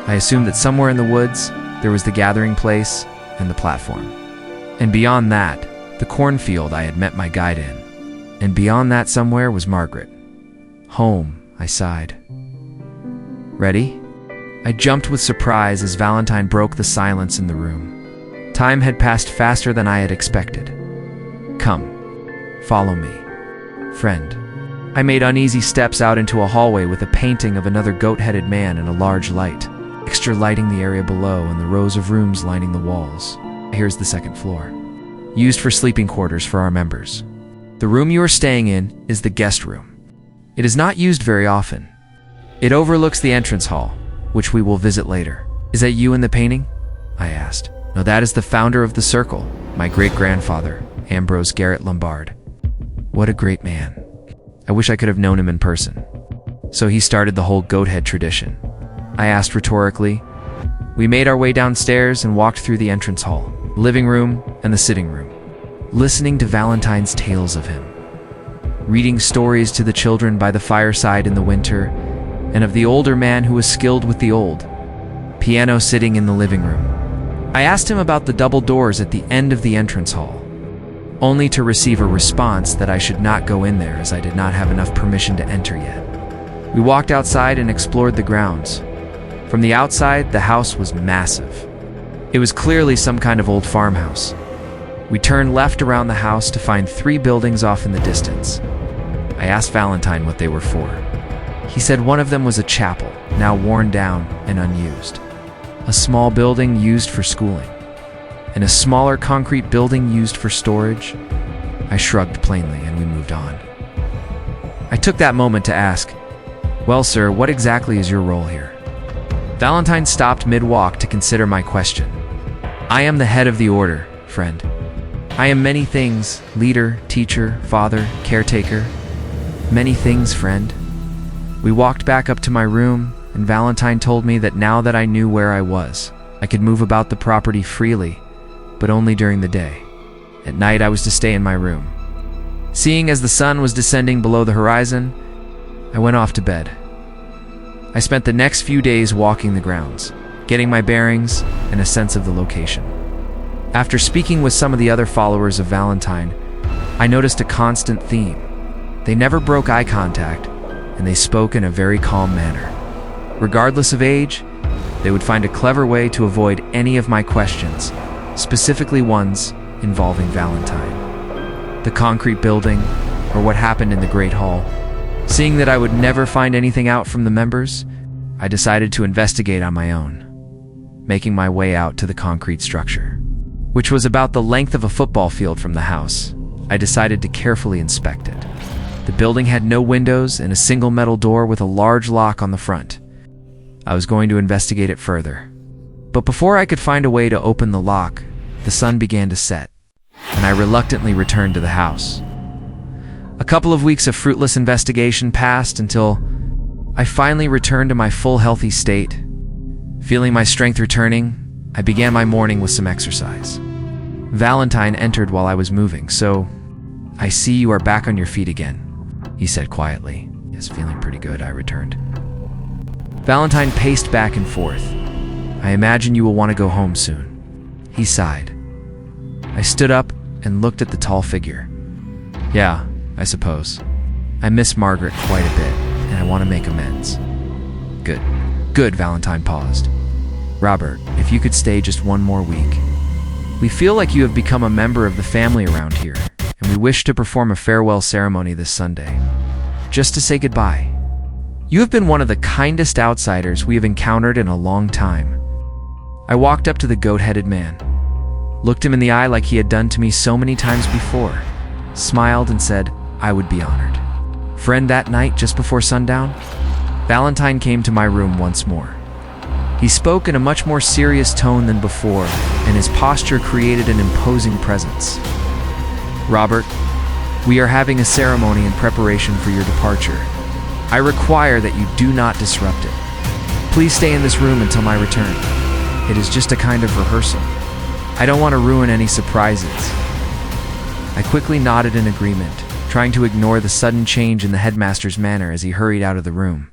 I assumed that somewhere in the woods, there was the gathering place and the platform. And beyond that, the cornfield I had met my guide in. And beyond that somewhere was Margaret. Home, I sighed. Ready? I jumped with surprise as Valentine broke the silence in the room. Time had passed faster than I had expected. Come, follow me, friend. I made uneasy steps out into a hallway with a painting of another goat-headed man and a large light, extra lighting the area below and the rows of rooms lining the walls. Here's the second floor, used for sleeping quarters for our members. The room you are staying in is the guest room. It is not used very often. It overlooks the entrance hall, which we will visit later. Is that you in the painting? I asked. No, that is the founder of the Circle, my great-grandfather, Ambrose Garrett Lombard. What a great man. I wish I could have known him in person. So he started the whole goat head tradition? I asked rhetorically. We made our way downstairs and walked through the entrance hall, living room, and the sitting room, listening to Valentine's tales of him, reading stories to the children by the fireside in the winter, and of the older man who was skilled with the old, piano sitting in the living room. I asked him about the double doors at the end of the entrance hall, only to receive a response that I should not go in there as I did not have enough permission to enter yet. We walked outside and explored the grounds. From the outside, the house was massive. It was clearly some kind of old farmhouse. We turned left around the house to find 3 buildings off in the distance. I asked Valentine what they were for. He said one of them was a chapel, now worn down and unused, a small building used for schooling, and a smaller concrete building used for storage. I shrugged plainly and we moved on. I took that moment to ask, "Well, sir, what exactly is your role here?" Valentine stopped mid-walk to consider my question. "I am the head of the order, friend. I am many things: leader, teacher, father, caretaker. Many things, friend." We walked back up to my room, and Valentine told me that now that I knew where I was, I could move about the property freely, but only during the day. At night, I was to stay in my room. Seeing as the sun was descending below the horizon, I went off to bed. I spent the next few days walking the grounds, getting my bearings and a sense of the location. After speaking with some of the other followers of Valentine, I noticed a constant theme. They never broke eye contact, and they spoke in a very calm manner. Regardless of age, they would find a clever way to avoid any of my questions, specifically ones involving Valentine, the concrete building, or what happened in the Great Hall. Seeing that I would never find anything out from the members, I decided to investigate on my own, making my way out to the concrete structure, which was about the length of a football field from the house. I decided to carefully inspect it. The building had no windows and a single metal door with a large lock on the front. I was going to investigate it further. But before I could find a way to open the lock, the sun began to set, and I reluctantly returned to the house. A couple of weeks of fruitless investigation passed until I finally returned to my full healthy state. Feeling my strength returning, I began my morning with some exercise. Valentine entered while I was moving, so "I see you are back on your feet again," he said quietly. "Yes, feeling pretty good," I returned. Valentine paced back and forth. "I imagine you will want to go home soon." He sighed. I stood up and looked at the tall figure. "Yeah, I suppose. I miss Margaret quite a bit, and I want to make amends." Good, Valentine paused. "Robert, if you could stay just one more week. We feel like you have become a member of the family around here, and we wish to perform a farewell ceremony this Sunday, just to say goodbye. You have been one of the kindest outsiders we have encountered in a long time." I walked up to the goat-headed man, looked him in the eye like he had done to me so many times before, smiled and said, "I would be honored." "Friend, that night just before sundown, Valentine came to my room once more. He spoke in a much more serious tone than before, and his posture created an imposing presence. "Robert, we are having a ceremony in preparation for your departure. I require that you do not disrupt it. Please stay in this room until my return. It is just a kind of rehearsal. I don't want to ruin any surprises." I quickly nodded in agreement, trying to ignore the sudden change in the headmaster's manner as he hurried out of the room.